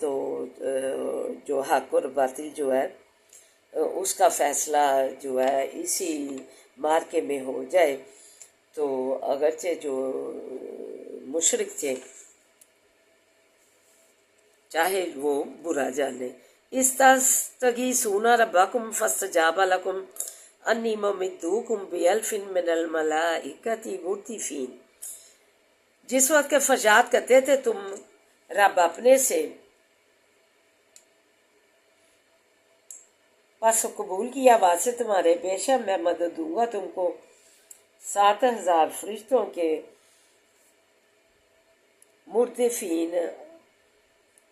تو جو حق اور باطل جو ہے اس کا فیصلہ جو ہے اسی مارکے میں ہو جائے، تو اگرچہ جو مشرک تھے چاہے وہ برا جانے، استغیثون ربکم فاستجاب لکم انی ممدوکم بی الف من الملائکۃ مردفین، جس وقت کے فریاد کرتے تھے تم رب اپنے سے، پس قبول کی آواز سے تمہارے، بے شک میں مدد دوں گا تم کو 7,000 فرشتوں کے مردفین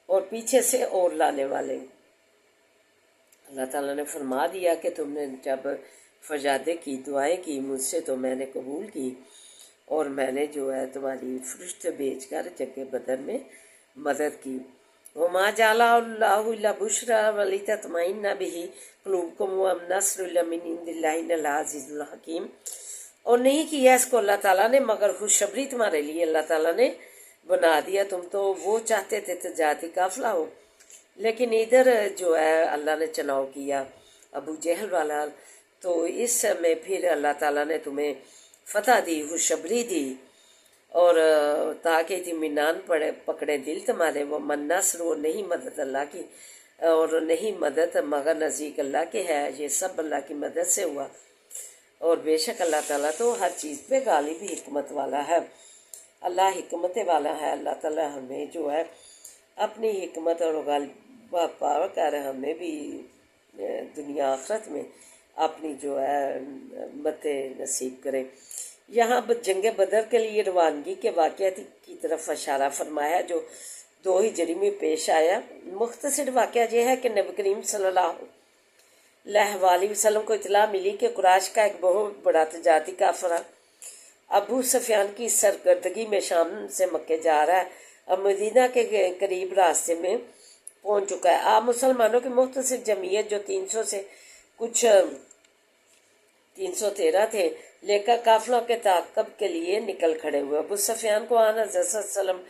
اور پیچھے سے اور لانے والے۔ اللہ تعالیٰ نے فرما دیا کہ تم نے جب فریادیں کی، دعائیں کی مجھ سے، تو میں نے قبول کی، اور میں نے جو ہے تمہاری فرشتے بھیج کر جنگ بدر میں مدد کی۔ وما جعل اللہ الا بشرا ولتطمئن به قلوبکم والنصر الا من عند اللہ ان اللہ عزیز الحکیم، اور نہیں کیا اس کو اللہ تعالیٰ نے مگر خوشخبری تمہارے لیے اللہ تعالیٰ نے بنا دیا۔ تم تو وہ چاہتے تھے تجارتی قافلہ ہو، لیکن ادھر جو ہے اللہ نے چناؤ کیا ابو جہل والا، تو اس میں پھر اللہ تعالیٰ نے تمہیں فتح دی، خوشخبری دی، اور تاکہ اطمینان پکڑے دل تمہارے۔ وہ من نصر، وہ نہیں مدد اللہ کی، اور نہیں مدد مگر نزدیک اللہ کے ہے، یہ سب اللہ کی مدد سے ہوا، اور بے شک اللہ تعالیٰ تو ہر چیز پہ غالب حکمت والا ہے۔ اللہ حکمت والا ہے۔ اللہ تعالیٰ ہمیں جو ہے اپنی حکمت اور غالبہ پا کر ہمیں بھی دنیا آخرت میں اپنی جو ہے مت نصیب کرے۔ یہاں جنگ بدر کے لیے روانگی کے واقعات کی طرف اشارہ فرمایا جو 2 ہجری میں پیش آیا۔ مختصر واقعہ یہ ہے کہ نبی کریم صلی اللہ علیہ وآلہ وسلم کو اطلاع ملی کہ قریش کا ایک بہت بڑا تجارتی قافلہ ابو سفیان کی سرگردگی میں شام سے مکے جا رہا ہے اور مدینہ کے قریب راستے میں پہنچ چکا ہے۔ آپ مسلمانوں کی مختصر جمعیت جو 300 سے کچھ 313 تھے لے کر قافلوں کے تعاقب کے لیے نکل کھڑے ہوئے۔ ابو سفیان کو آن حضرت صلی اللہ علیہ وسلم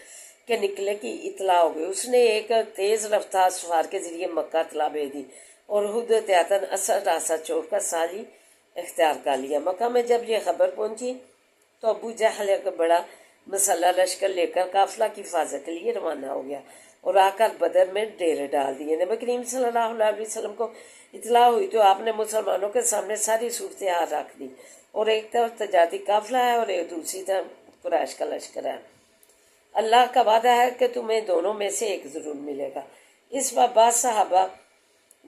کے نکلے کی اطلاع ہو گئی۔ اس نے ایک تیز رفتار سوار کے ذریعے مکہ اطلاع بھیج دی اور خود احتیاطاً اثر راستہ چھوڑ کر ساحلی اختیار کر لیا۔ مکہ میں جب یہ خبر پہنچی تو ابو جہل ایک بڑا مسلح لشکر لے کر قافلہ کی حفاظت کے لیے روانہ ہو گیا اور آ کر بدر میں ڈیرے ڈال دیے۔ نبی کریم صلی اللہ علیہ وسلم کو اطلاع ہوئی تو آپ نے مسلمانوں کے سامنے ساری صورتحال رکھ دی، اور ایک طرف تجارتی قافلہ ہے اور ایک دوسری طرف قریش کا لشکر ہے۔ اللہ کا وعدہ ہے کہ تمہیں دونوں میں سے ایک ضرور ملے گا۔ اس پر بعض صحابہ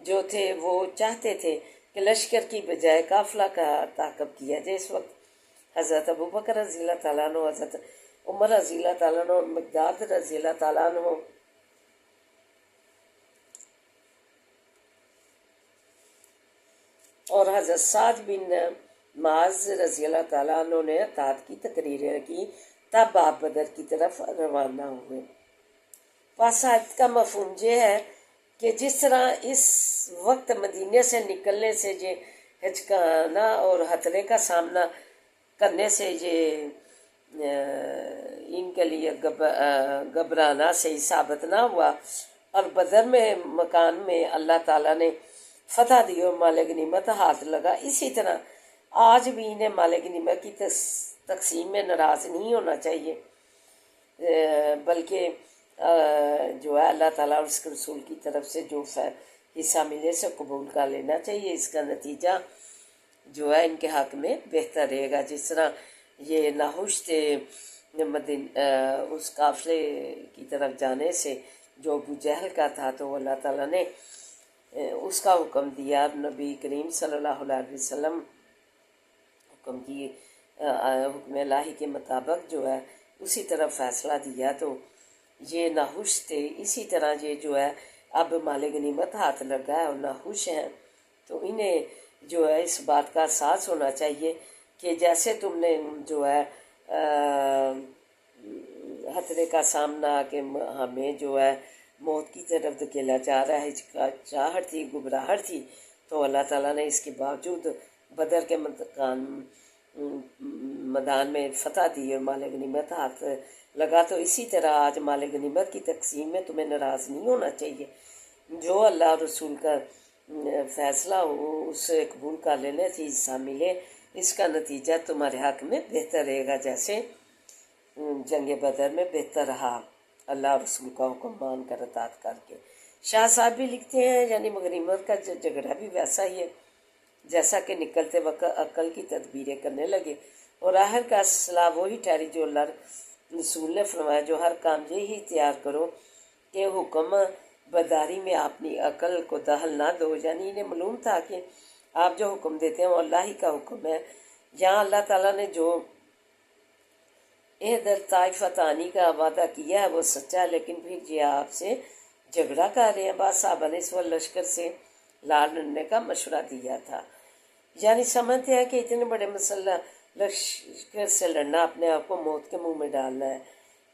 جو تھے وہ چاہتے تھے کہ لشکر کی بجائے قافلہ کا تعاقب کیا جائے۔ اس وقت حضرت ابوبکر رضی اللہ تعالیٰ عنہ، حضرت عمر رضی اللہ تعالیٰ عنہ اور مقداد رضی اللہ تعالیٰ عنہ اور حضرت سعد بن معاذ رضی اللہ تعالیٰ عنہ نے اطاعت کی تقریریں کی، تب آپ بدر کی طرف روانہ ہوئے۔ پس آیت کا مفہوم یہ ہے کہ جس طرح اس وقت مدینے سے نکلنے سے یہ ہچکانا اور خطرے کا سامنا کرنے سے یہ ان کے لیے گھبرانا صحیح ثابت نہ ہوا، اور بدر میں مکان میں اللہ تعالیٰ نے فتح دی اور مال غنیمت ہاتھ لگا، اسی طرح آج بھی انہیں مال غنیمت کی تقسیم میں ناراض نہیں ہونا چاہیے، بلکہ جو ہے اللہ تعالیٰ اور اس کے رسول کی طرف سے جو حصہ ملے سے قبول کر لینا چاہیے۔ اس کا نتیجہ جو ہے ان کے حق میں بہتر رہے گا۔ جس طرح یہ ناخوش تھے اس قافلے کی طرف جانے سے جو ابو جہل کا تھا، تو اللہ تعالیٰ نے اس کا حکم دیا، نبی کریم صلی اللہ علیہ وسلم حکم کی، حکم الہی کے مطابق جو ہے اسی طرح فیصلہ دیا، تو یہ ناخوش تھے۔ اسی طرح یہ جو ہے اب مال غنیمت ہاتھ لگا ہے اور ناخوش ہیں، تو انہیں جو ہے اس بات کا احساس ہونا چاہیے کہ جیسے تم نے جو ہے خطرے کا سامنا کہ ہمیں جو ہے موت کی طرف دھکیلا جا رہا ہے، ہچکچاہٹ تھی، گھبراہٹ تھی، تو اللہ تعالیٰ نے اس کے باوجود بدر کے مکان میدان میں فتح دی اور مال غنیمت ہاتھ لگا، تو اسی طرح آج مال غنیمت کی تقسیم میں تمہیں ناراض نہیں ہونا چاہیے۔ جو اللہ اور رسول کا فیصلہ ہو اسے قبول کر لینا چاہیے، حصہ ملے، اس کا نتیجہ تمہارے حق میں بہتر رہے گا، جیسے جنگ بدر میں بہتر رہا اللہ اور رسول کا حکم مان کر اطاعت کر کے۔ شاہ صاحب بھی لکھتے ہیں یعنی غنیمت کا جھگڑا بھی ویسا ہی ہے جیسا کہ نکلتے وقت عقل کی تدبیریں کرنے لگے، اور آخر کا صلاح وہی ٹھہری جو اللہ رسول نے فرمایا، جو ہر کام یہی اختیار کرو کہ حکم بداری میں اپنی عقل کو دخل نہ دو، یعنی انہیں معلوم تھا کہ آپ جو حکم دیتے ہیں وہ اللہ ہی کا حکم ہے۔ یہاں اللہ تعالیٰ نے جو احدر طائفتانی کا وعدہ کیا ہے وہ سچا ہے، لیکن پھر یہ آپ سے جھگڑا کر رہے ہیں۔ بعض صحابہ نے اس وقت لشکر سے لڑنے کا مشورہ دیا تھا، یعنی سمجھتے ہیں کہ اتنے بڑے مسلح لشکر سے لڑنا اپنے آپ کو موت کے منہ میں ڈالنا ہے۔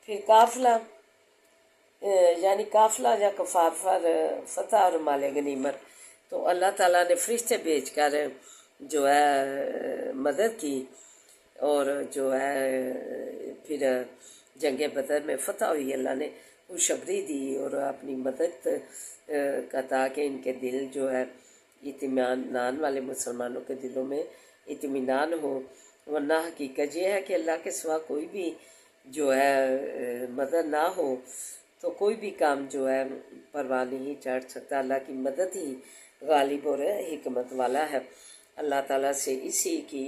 پھر قافلہ یعنی قافلہ یا کفار فتح اور مال غنیمت، تو اللہ تعالیٰ نے فرشتے بھیج کر جو ہے مدد کی، اور جو ہے پھر جنگ بدر میں فتح ہوئی، اللہ نے خوشخبری دی اور اپنی مدد کا، تاکہ ان کے دل جو ہے اطمینان والے مسلمانوں کے دلوں میں اطمینان ہو، ورنہ حقیقت یہ ہے کہ اللہ کے سوا کوئی بھی جو ہے مدد نہ ہو تو کوئی بھی کام جو ہے پرواہ نہیں چڑھ سکتا۔ اللہ کی مدد ہی غالب اور حکمت والا ہے۔ اللہ تعالیٰ سے اسی کی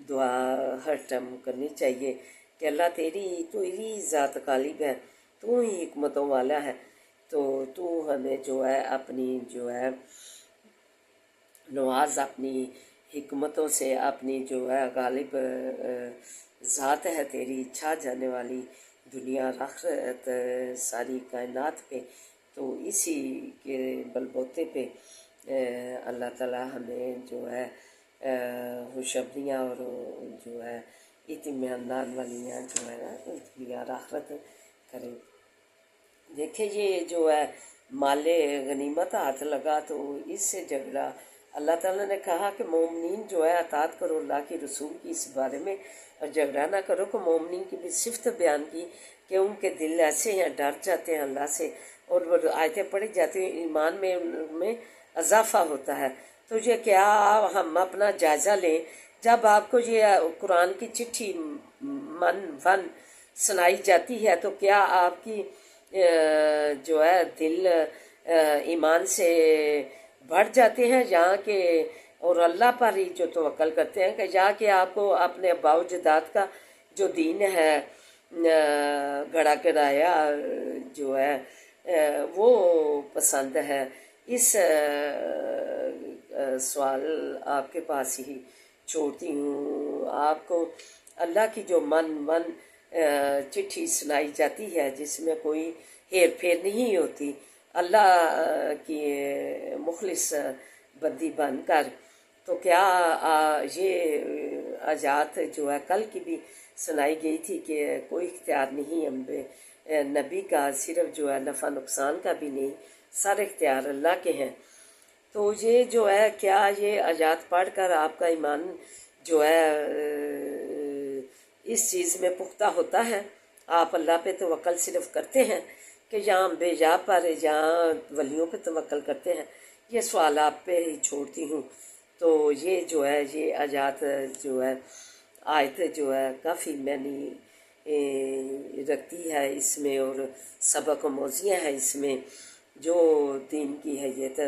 دعا ہر ٹائم کرنی چاہیے کہ اللہ تیری ذات غالب ہے، تو ہی حکمتوں والا ہے، تو ہمیں جو ہے اپنی جو ہے نواز اپنی حکمتوں سے، اپنی جو ہے غالب ذات ہے تیری، چھا جانے والی دنیا آخرت ساری کائنات پہ، تو اسی کے بل بوتے پہ اللہ تعالیٰ ہمیں جو ہے خوشخبریاں اور جو ہے اطمینان والیاں جو ہے نا دنیا آخرت کرے۔ دیکھیں یہ جو ہے مال غنیمت ہاتھ لگا تو اس سے جھگڑا، اللہ تعالیٰ نے کہا کہ مومنین جو ہے اطاعت کرو اللہ کے رسول کی اس بارے میں، اور جھگڑا نہ کرو، کہ مومنین کی بھی صفت بیان کی کہ ان کے دل ایسے ہیں ڈر جاتے ہیں اللہ سے، اور وہ آیتیں پڑھی جاتی ہیں، ایمان میں ان میں اضافہ ہوتا ہے۔ تو یہ کیا ہم اپنا جائزہ لیں، جب آپ کو یہ قرآن کی چٹھی من ون سنائی جاتی ہے تو کیا آپ کی جو ہے دل ایمان سے بڑھ جاتے ہیں، یہاں کہ اور اللہ پر ہی جو توکل کرتے ہیں، کہ یہاں کہ آپ کو اپنے آباء و اجداد کا جو دین ہے گڑا گڑایا جو ہے وہ پسند ہے۔ اس سوال آپ کے پاس ہی چھوڑتی ہوں، آپ کو اللہ کی جو من چٹھی سنائی جاتی ہے جس میں کوئی ہیر پھیر نہیں ہوتی، اللہ کی مخلص بندی بن کر، تو کیا یہ آیات جو ہے کل کی بھی سنائی گئی تھی کہ کوئی اختیار نہیں نبی کا، صرف جو ہے نفع نقصان کا بھی نہیں، سارے اختیار اللہ کے ہیں۔ تو یہ جو ہے کیا یہ آیات پڑھ کر آپ کا ایمان جو ہے اس چیز میں پختہ ہوتا ہے، آپ اللہ پہ توکل صرف کرتے ہیں کہ یہاں انبیاء پر یہاں ولیوں پہ توکل کرتے ہیں؟ یہ سوال آپ پہ ہی چھوڑتی ہوں۔ تو یہ جو ہے یہ آیات جو ہے آیت جو ہے کافی معنی رکھتی ہے اس میں، اور سبق و موضوع ہے اس میں، جو دین کی حیثیت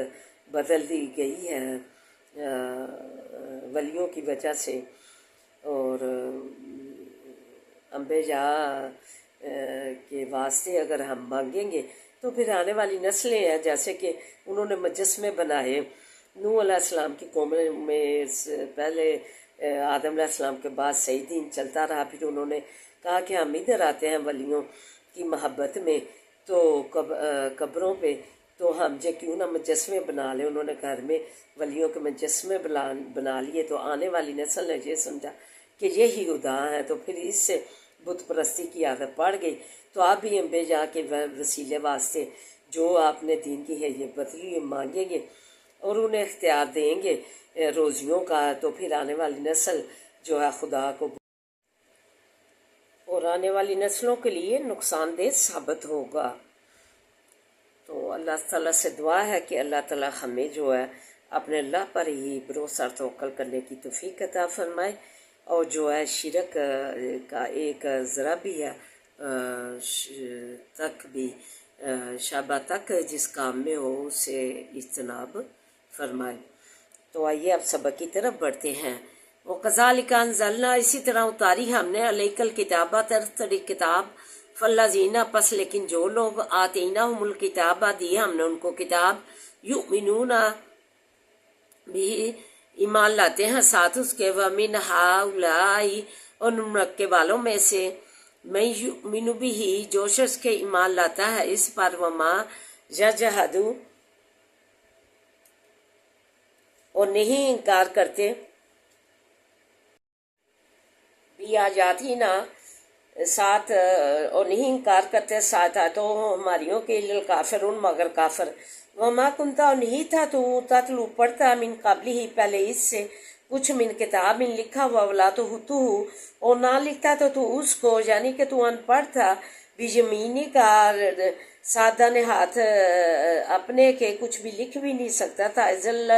بدل دی گئی ہے ولیوں کی وجہ سے، اور انبیاء کے واسطے اگر ہم مانگیں گے تو پھر آنے والی نسلیں ہیں، جیسے کہ انہوں نے مجسمے بنائے، نوح علیہ السلام کی قوم میں پہلے آدم علیہ السلام کے بعد صحیح دین چلتا رہا، پھر انہوں نے کہا کہ ہم ادھر آتے ہیں ولیوں کی محبت میں، تو قبروں پہ تو ہم جو کیوں نہ مجسمے بنا لیں، انہوں نے گھر میں ولیوں کے مجسمے بنا لیے، تو آنے والی نسل نے یہ سمجھا کہ یہی خدا ہے، تو پھر اس سے بت پرستی کی عادت پڑ گئی۔ تو آپ بھی انبیاء کے وسیلے واسطے جو آپ نے دین کی ہے یہ بدلی مانگیں گے اور انہیں اختیار دیں گے روزیوں کا، تو پھر آنے والی نسل جو ہے خدا کو اور آنے والی نسلوں کے لیے نقصان دہ ثابت ہوگا۔ تو اللہ تعالیٰ سے دعا ہے کہ اللہ تعالیٰ ہمیں جو ہے اپنے اللہ پر ہی بھروسہ اور توکل کرنے کی توفیق عطا فرمائے، اور جو ہے شرک کا ایک ذرا بھی ہے تک بھی شابہ تک جس کام میں ہو اسے اجتناب فرمائے۔ تو آئیے اب سبق کی طرف بڑھتے ہیں۔ وَكَذَلِكَ أَنزَلْنَا، اسی طرح اتاری ہم نے علیک الکتابہ تری کتاب، فالذین پس لیکن جو لوگ آتیناہم الکتابہ دی ہم نے ان کو کتاب، یؤمنون بھی ایمان لاتے ہیں ساتھ اس کے، وَمِنْ هَؤُلَاءِ اور مکے والوں میں سے، میں یؤمن بھی جو شخص کے ایمان لاتا ہے اس پر، وما یجحد اور نہیں انکار کرتے، بھی آ جاتی نا ساتھ، اور نہیں انکار کرتے ساتھ تو ہماریوں کے للکافرون مگر کافر، وما کنتا اور نہیں تھا تو تتلو پڑھتا من قبل ہی پہلے اس سے کچھ من کتاب ان لکھا ہوا، ولا تو تو اور نہ لکھتا تو اس کو، یعنی کہ تو ان پڑھ تھا، بیجمینی کا سادہ نے ہاتھ اپنے کے کچھ بھی لکھ بھی نہیں سکتا تھا، ازل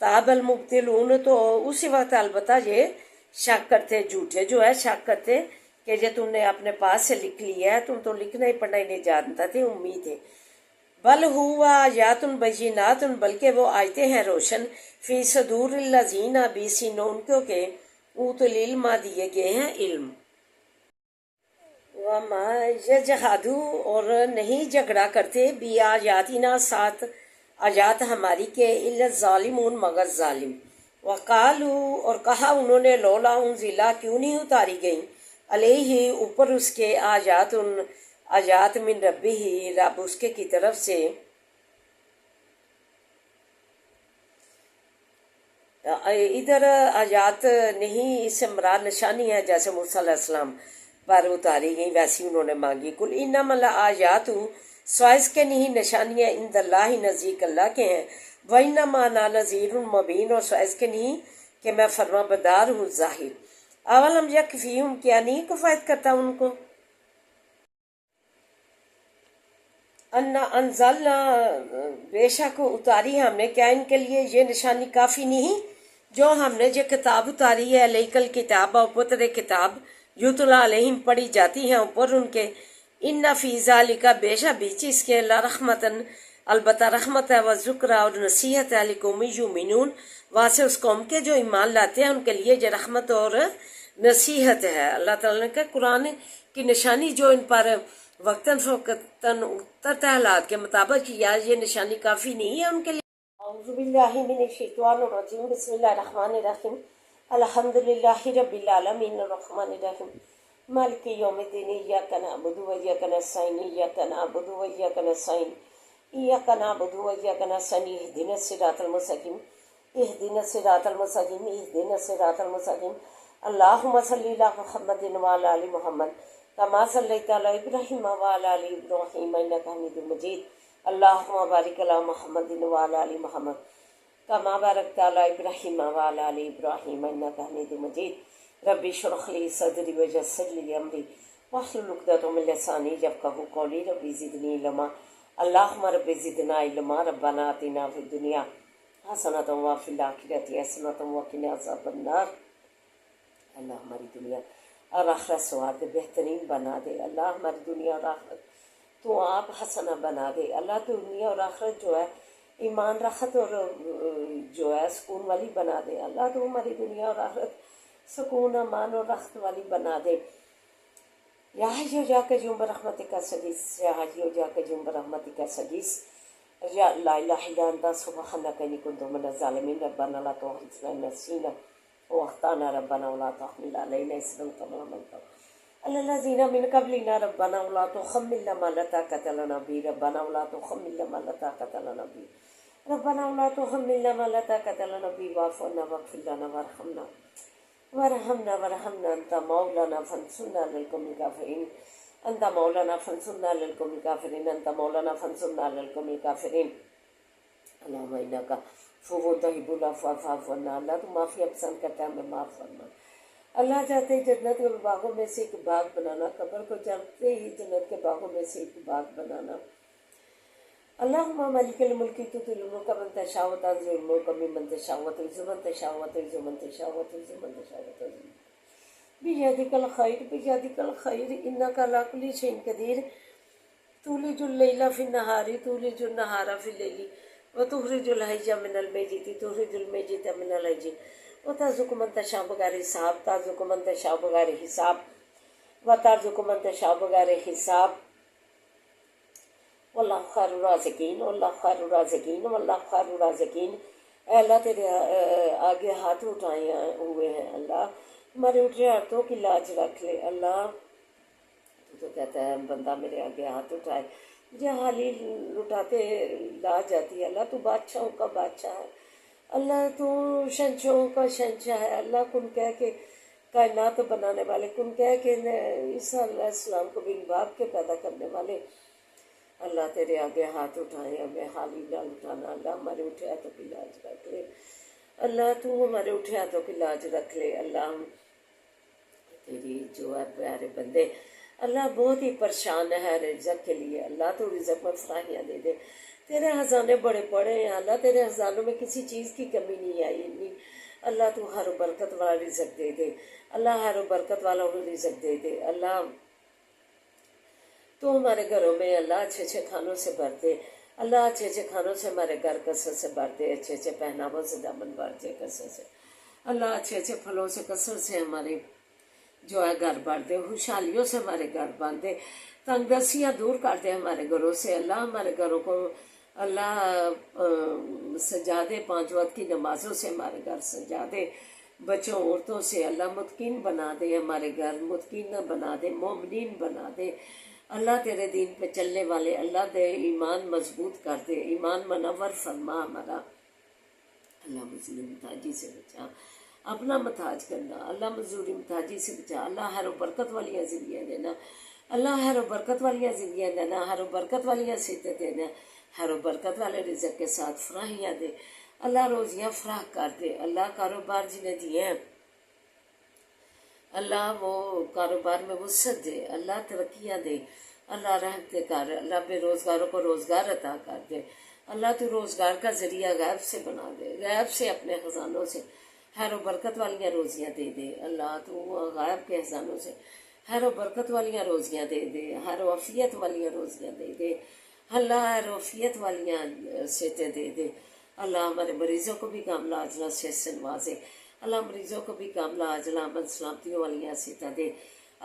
تاب المبتلون تو اسی وقت البتہ یہ شک کرتے، جھوٹے جو ہے شک کرتے کہ یہ تم نے اپنے پاس سے لکھ لیا ہے، تم تو لکھنا ہی پڑھنا ہی نہیں جانتا تھے، امید ہے۔ بل ہوا آیات بینات بلکہ وہ آیتیں ہیں روشن، فی صدور الذین بھی سینوں ان کو کہ اوتوا العلم دیے گئے ہیں علم، وما یجحدوا اور نہیں جھگڑا کرتے، بھی آیاتنا ساتھ آیات ہماری کے، الا الظالمون مگر ظالم، وقالوا اور کہا انہوں نے، لولا انزلا کیوں نہیں اتاری گئیں، علیہ اوپر اس کے، آیات من ربی ہی رب اس کے کی طرف سے، ادھر آیات نہیں، اس سے مراد نشانی ہے، جیسے موسیٰ علیہ السلام پر اتاری گئی ویسی انہوں نے مانگی، کل انما الآیات سوائز کے نہیں نشانیاں عند اللہ نزدیک اللہ کے ہیں، وَإِنَّمَا أَنَا نَذِيرٌ مُبِينٌ اور سوائز کے نہیں کہ میں فرما بردار ہوں ظاہر، اولم یکفیہم کیا نہیں کفایت کرتا ان کو، انا انزلنا بے شک اتاری ہم نے، کیا ان کے لیے یہ نشانی کافی نہیں جو ہم نے یہ کتاب اتاری ہے، علیک الکتاب اوپر تیرے کتاب، یتلا علیہم پڑھی جاتی ہیں اوپر ان کے، ان فی ذالک بے شک بیچ اس کے، لرحمتن البتہ رحمت ہے، وذکر اور نصیحت ہے، لقوم یؤمنون واسے اس قوم کے جو ایمان لاتے ہیں ان کے لیے یہ رحمت اور نصیحت ہے۔ اللہ تعالیٰ نے کہا قرآن کی نشانی جو ان پر وقتاً فوقتاً اترتا ہے حالات کے مطابق، یا یہ نشانی کافی نہیں ہے ان کے لیے۔ اعوذ باللہ من الشیطان الرجیم، بسم اللہ الرحمن الرحیم، الحمد للہ رب العالمین الرحمن الرحیم مالک یوم الدین، ایاک نعبد و ایاک نستعین، ایاک نعبد و ایاک نستعین، ایاک نعبد و ایاک نستعین، اہدنا الصراط المستقیم، اہدنا الصراط المستقیم، اہدنا الصراط المستقیم، اللہم صلی علی محمد وعلی آل محمد کما صلیت علی ابراہیم وعلی آل ابراہیم انک حمید مجید، اللہم بارک علی محمد وعلی آل محمد کما بارکت علی ابراہیم وعلی آل ابراہیم انک حمید مجید، رب اشرح لی صدری ویسر لی امری واحلل عقدۃ من لسانی یفقہوا قولی، رب زدنی علما، اللہم رب زدنا علما، ربنا آتنا فی الدنیا حسنۃ وفی الآخرۃ حسنۃ وقنا عذاب النار، اللہ ہماری دنیا اور آخرت سواد بہترین بنا دے، اللہ ہماری دنیا اور آخرت تو آپ حسنہ بنا دے، اللہ دنیا اور آخرت جو ہے ایمان راحت اور جو ہے سکون والی بنا دے، اللہ تو ہماری دنیا اور آخرت سکون امان اور راحت والی بنا دے، یا حی یا قیوم برحمتک استغیث، یا حی یا قیوم برحمتک استغیث، یا لا الہ الا انت سبحانک انی کنت من الظالمین، ربنا لا تؤاخذنا ان نسینا واخطأنا، ربنا ولا تحمل علينا إصرا كما حملته على الذين من قبلنا، ربنا ولا تحملنا ما لا طاقة لنا به، ربنا ولا تحملنا ما لا طاقة لنا به، ربنا ولا تحملنا ما لا طاقة لنا به، واعف عنا واغفر لنا وارحمنا أنت مولانا فانصرنا على القوم الكافرين، أنت مولانا فانصرنا على القوم الكافرين، أنت مولانا فانصرنا على القوم الكافرين، اللهم إنك عفو تحب العفو فاعف عنا، اللہ تو معافی پسند کرتا ہے، ہمیں معاف فرما، اللہ چاہتے ہیں جنت کے باغوں میں سے ایک باغ بنانا، قبر کو چاہتے ہی جنت کے باغوں میں سے ایک باغ بنانا۔ اللہم مالک الملک تؤتی الملک من تشاء وتنزع الملک ممن تشاء وتعز من تشاء وتعز من تشاء وتذل من تشاء وتذل بیدک الخیر بیدک الخیر انک علی کل شیء قدیر تولج اللیل فی النہار تولج النہار فی اللیل وتخرج الحی من المیت تخرج المیت من الحی وترزق من تشاء بغیر حساب ترزق من تشاء بغیر حساب وترزق من تشاء بغیر حساب واللہ خیر الرازقین واللہ خیر الرازقین واللہ خیر الرازقین۔ اے اللہ تیرے آگے ہاتھ اٹھائے ہوئے ہیں اللہ، ہمارے اٹھے ہاتھوں کی لاج رکھ لے اللہ۔ تو کہتا ہے بندہ میرے آگے ہاتھ اٹھائے، مجھے حالی لٹاتے لاج آتی ہے۔ اللہ تو بادشاہوں کا بادشاہ ہے اللہ، تو شہنشاہوں کا شہنشاہ ہے اللہ۔ کن کہہ کے کائنات بنانے والے، کن کہہ کے عیسیٰ علیہ السلام کو بن باپ کے پیدا کرنے والے اللہ، تیرے آگے ہاتھ اٹھائے ہمیں حالی نہ اٹھانا اللہ، ہمارے اٹھے ہاتھوں کی لاج رکھ لے اللہ، تو ہمارے اٹھے ہاتھوں کی لاج رکھ لے اللہ۔ تیری جو ہے پیارے بندے اللہ بہت ہی پریشان ہے رزق کے لیے اللہ، تو رزق میں فراہمیاں دے دے۔ تیرے خزانے بڑے بڑے ہیں اللہ، تیرے خزانوں میں کسی چیز کی کمی نہیں آئی نہیں اللہ، تو ہر برکت والا رزق دے دے اللہ، ہر برکت والا رزق دے دے اللہ۔ تو ہمارے گھروں میں اللہ اچھے اچھے کھانوں سے بھر دے اللہ، اچھے اچھے کھانوں سے ہمارے گھر کثرت سے بھر دے، اچھے اچھے پہناووں سے دامن بھر دے کثرت سے اللہ، اچھے اچھے پھلوں سے کثرت سے ہمارے جو ہے گھر بھر دے، خوشحالیوں سے ہمارے گھر باندھ دے، تنگ دستیاں دور کر دے ہمارے گھروں سے اللہ، ہمارے گھروں کو اللہ سجا دے، 5 وقت کی نمازوں سے ہمارے گھر سجا دے، بچوں عورتوں سے اللہ متقین بنا دے، ہمارے گھر متقین بنا دے، مومنین بنا دے اللہ، تیرے دین پہ چلنے والے اللہ دے، ایمان مضبوط کر دے، ایمان منور فرما ہمارا اللہ، مزدوری محتاجی سے بچا، اپنا محتاج کرنا اللہ، مزدوری محتاجی سے بچا اللہ، ہر برکت والیاں زندگیاں دینا اللہ، ہر برکت والیاں زندگیاں دینا، ہر برکت والیاں صحتیں دینا، ہر برکت والے رزق کے ساتھ فراہمیاں دے اللہ، روزیاں فراہ کر دے اللہ، کاروبار جنہیں دیے ہیں اللہ وہ کاروبار میں وسعت دے اللہ، ترقیاں دے اللہ، رحمتیں کر اللہ، بے روزگاروں کو روزگار عطا کر دے اللہ، تو روزگار کا ذریعہ غیب سے بنا دے، غیب سے اپنے خزانوں سے خیر و برکت والیاں روزیاں دے دے اللہ، تو غیب کے خزانوں سے خیر و برکت والیاں روزیاں دے دے، خیر و عافیت والیاں روزیاں دے دے اللہ، خیر و عافیت والیاں صحتیں دے دے اللہ، ہمارے مریضوں کو بھی کاملہ عاجلہ صحت سے نوازے اللہ، مریضوں کو بھی کاملہ عاجلہ امن سلامتیوں والیاں صحتیں دے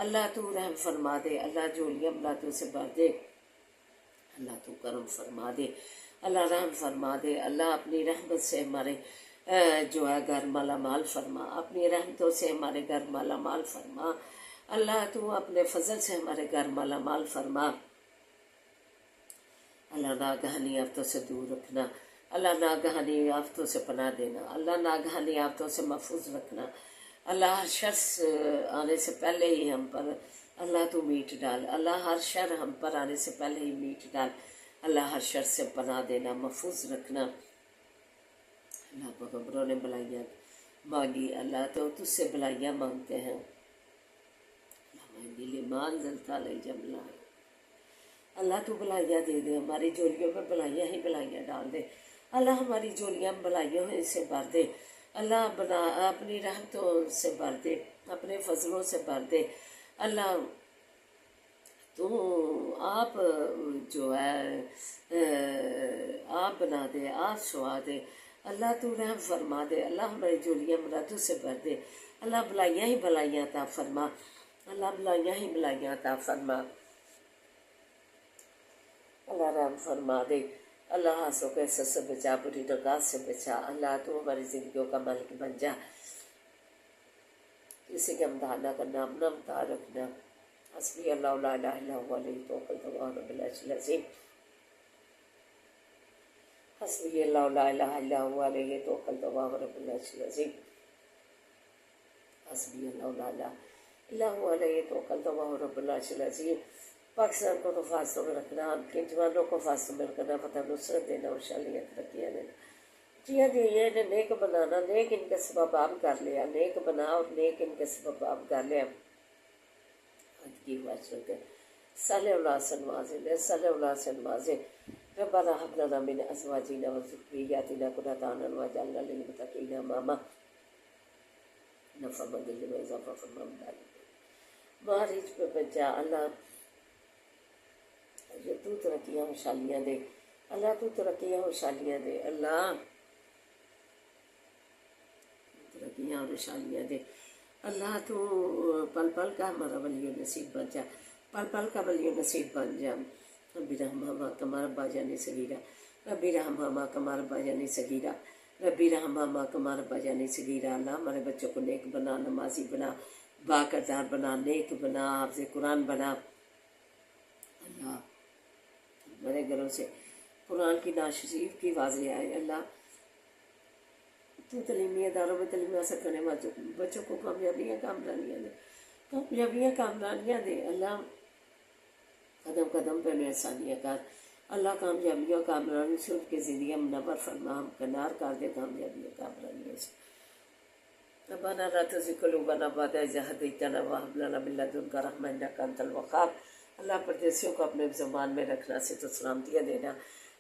اللہ، تو رحم فرما دے اللہ، جھولیاں ملاتوں سے بھر دے اللہ، تو کرم فرما دے اللہ، رحم فرما دے اللہ، اپنی رحمت سے ہمارے جو ہے گھر مالا مال فرما، اپنی رحمتوں سے ہمارے گھر مالا مال فرما اللہ، تو اپنے فضل سے ہمارے گھر مالا مال فرما اللہ، ناگہانی آفتوں سے دور رکھنا اللہ، ناگہانی آفتوں سے پناہ دینا اللہ، ناگہانی آفتوں سے محفوظ رکھنا اللہ، ہر شخص آنے سے پہلے ہی ہم پر اللہ تو میٹ ڈال اللہ، ہر شر ہم پر آنے سے پہلے ہی میٹ ڈال اللہ، ہر شر سے پناہ دینا، محفوظ رکھنا اللہ، پیغمبروں نے بلائیاں مانگی اللہ، تو تجھ سے بلائیاں مانگتے ہیں مان زلتا لے جملہ اللہ، تو بلائیاں دے دے، ہماری جولیوں میں بلائیاں ہی بلائیاں ڈال دے اللہ، ہماری جولیاں بلائیوں سے بھر دے اللہ، اپنی رحمتوں سے بھر دے، اپنے فضلوں سے بھر دے اللہ، تو آپ جو ہے آپ بنا دے، آپ سوا دے اللہ، تو رحم فرما دے اللہ، ہماری جولیاں مرادوں سے بھر دے اللہ، بلائیاں ہی بلائیاں عطا فرما اللہ، بلائیاں ہی بلائیاں عطا فرما اللہ، رحم فرما دے اللہ، ہنسوں کے حسد سے بچا، بری نگاہ سے بچا اللہ، تو ہماری زندگیوں کا مالک بن جا، کسی کا امتحان نہ کرنا، اپنا امتحان رکھنا حسبی اللہ لا الہ الا هو علیہ توکلت وهو رب العرش العظیم حسبی اللہ لا الہ الا هو علیہ توکلت وهو رب العرش العظیم حسبی اللہ لا الہ الا هو علیہ توکلت وهو رب العرش العظیم۔ پاکستان کو تو فاصلوں میں رکھنا، ہم کے جوانوں کو فاصلوں میں رکھنا، فتح نصرت دینا، خوشحالیاں ترقیاں دینا جی جی یہ نیک بنانا، نیک ان کے سبب عام کر لیا، نیک بنا اور نیک ان کے سبب عام کر لیا. آج کی بات ہے صلی اللہ سے نوازے لے، صلی اللہ سے نوازے. ربنا هب لنا من ازواجنا وذرياتنا قرة اعين واجعلنا للمتقين اماما. نفع بدل میں اضافہ فرما مہاریج پہ بچا اللہ، جو تو ترقیاں خوشحالیاں دے اللہ، تو ترقیاں خوشحالیاں دے اللہ، ترقیاں خوشحالیاں دے اللہ. تو پل پل کا ہمارا ولی و نصیب بن جا، پل پل کا ولی و نصیب بن جا. ربی رحمہ کمار باجانی صغیرہ، ربی رحمہ کمار باجانی صغیرہ، ربی رحمہ کمار باجانی صغیرہ. اللہ ہمارے بچوں کو نیک بنا، نمازی بنا، با کردار بنا، نیک بنا، حافظ قرآن بنا. اللہ ہمارے گھروں سے قرآن کی نعت شریف کی واضح آئے. اللہ تو تعلیمی اداروں میں تعلیم حاصل کرنے والے بچوں کو کامیابیاں کامرانیاں دے، کامیابیاں کامرانیاں دے. اللہ قدم قدم پہ احسانیاں کر اللہ، کامیابیوں کامرانی سے ان کی زندگیاں منور فرما، ہم کنار کر دے کامیابیوں کامرانیوں سے. ربنا لا تزغ قلوبنا بعد إذ هديتنا وهب لنا من لدنك رحمة إنك أنت الوهاب. اللہ پردیسیوں کو اپنے زبان میں رکھنا سے تو سلامتیاں دینا،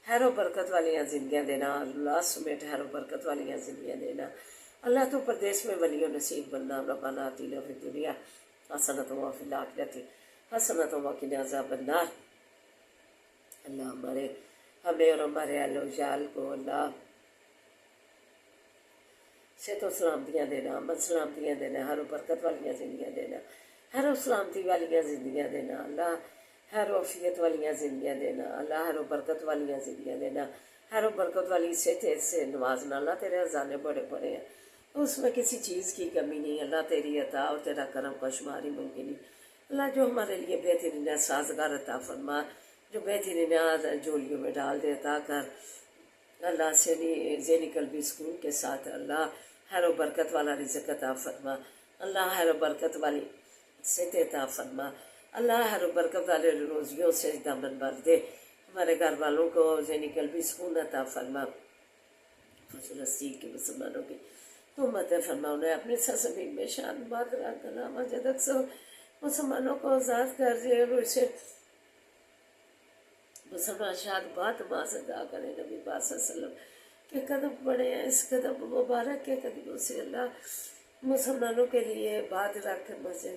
خیر و برکت والیاں زندگیاں دینا اللہ، سمیت خیر و برکت والیاں زندگیاں دینا اللہ. تو پردیس میں ولی و نصیب بننا. ربنا آتنا فی الدنیا حسنۃ وفی الآخرۃ حسنۃ وقنا عذاب النار. اللہ ہمیں اور ہمارے اہل و عیال کو اللہ سے تو سلامتیاں دینا، امن سلامتیاں دینا، ہر و برکت والیاں زندگیاں دینا، ہر و سلامتی والیاں زندگیاں دینا اللہ، ہر و عافیت والیاں زندگیاں دینا اللہ، ہر و برکت والیاں زندگیاں دینا، ہر و برکت والی سے نوازنا اللہ. تیرے خزانے بڑے بڑے ہیں، اس میں کسی چیز کی کمی نہیں اللہ. تیری عطا اور تیرا کرم کا شمار ہی ممکن نہیں اللہ. جو ہمارے لیے بہترین سازگار عطا فرما، جو بہترین جولیوں میں ڈال دے عطا کر اللہ. ذہنی قلبی سکون کے ساتھ اللہ، خیر و برکت والا رزق عطا فرما اللہ، خیر و برکت والی صحت عطا فرما اللہ، خیر و برکت والے روزیوں سے دامن بھر دے. ہمارے گھر والوں کو ذہنی قلبی سکون عطا فرما. فلسطین کے مسلمانوں کی تو مت فرما، انہیں اپنے سرزمین میں شان باد رکھنا، مجد اکثر مسلمانوں کو آزاد کر دے اور اسے مسلمان شاد بات باز ادا کرے. نبی پاک صلی اللہ علیہ وسلم کے قدم پڑے ہیں، اس قدم مبارک کے قدموں سے اللہ مسلمانوں کے لیے بات رکھ مزے.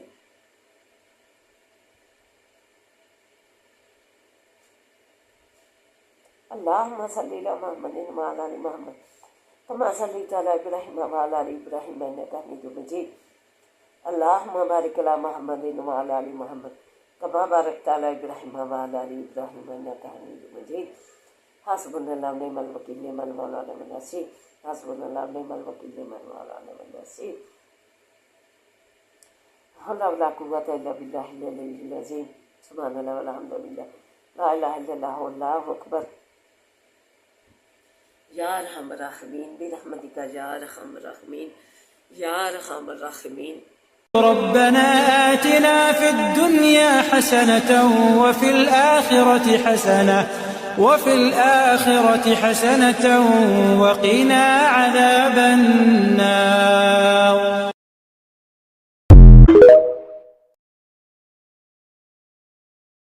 اللہم صلی علی محمد وعلی آل محمد کما صلیت علی ابراہیم وعلی آل ابراہیم انک حمید مجید. اللہم بارک علی محمد وعلی آل محمد کما بارکت علی ابراہیم وعلی آل ابراہیم انک حمید مجید. حسبنا اللہ ونعم الوکیل نعم المولا ونعم النصیر. حسبنا اللہ ونعم الوکیل نعم المولا ونعم النصیر. حول ولا قوة الا باللہ العلی العظیم. سبحان اللہ والحمد للہ لا الہ الا اللہ واللہ اکبر. یا ارحم الراحمین برحمتک یا ارحم الراحمین یا ارحم الراحمین. ربنا آتنا في الدنيا حسنة وفي الآخرة حسنة وقنا عذاب النار.